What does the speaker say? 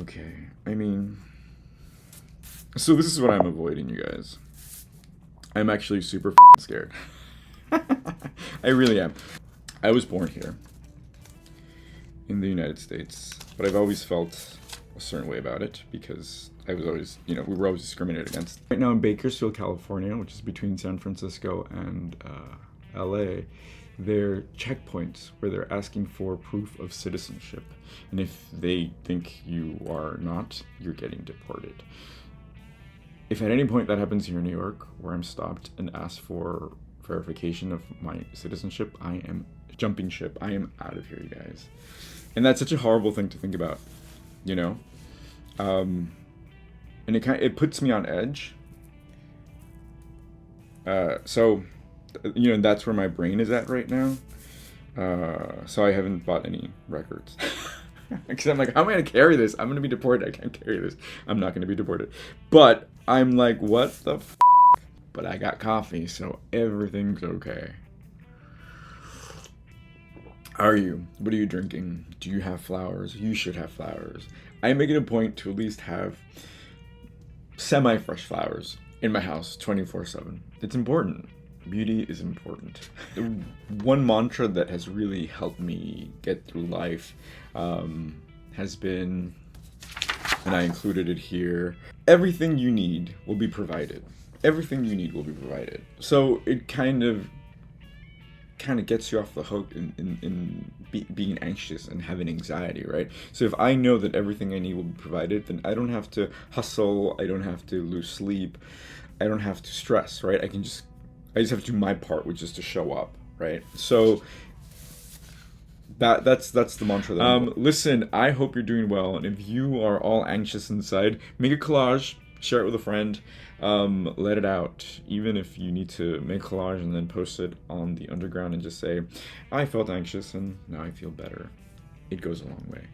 Okay, I mean, so this is what I'm avoiding, you guys. I'm actually super fucking scared. I really am. I was born here in the United States, but I've always felt a certain way about it because I was always, we were always discriminated against. Right now in Bakersfield, California, which is between San Francisco and LA, there are checkpoints where they're asking for proof of citizenship. And if they think you are not, you're getting deported. If at any point that happens here in New York, where I'm stopped and asked for verification of my citizenship, I am jumping ship. I am out of here, you guys. And that's such a horrible thing to think about, and it puts me on edge. So that's where my brain is at right now. So I haven't bought any records. Because I'm like, how am I going to carry this? I'm going to be deported. I can't carry this. I'm not going to be deported. But I'm like, what the f***? But I got coffee, so everything's okay. How are you? What are you drinking? Do you have flowers? You should have flowers. I make it a point to at least have semi-fresh flowers in my house 24/7. It's important. Beauty is important. One mantra that has really helped me get through life has been, and I included it here, everything you need will be provided. Everything you need will be provided. So it kind of gets you off the hook in being anxious and having anxiety, right? So if I know that everything I need will be provided, then I don't have to hustle, I don't have to lose sleep, I don't have to stress, right? I just have to do my part, which is to show up, right? So that's the mantra. Listen, I hope you're doing well, and if you are all anxious inside, make a collage, share it with a friend, let it out. Even if you need to make a collage and then post it on the underground and just say, I felt anxious and now I feel better. It goes a long way.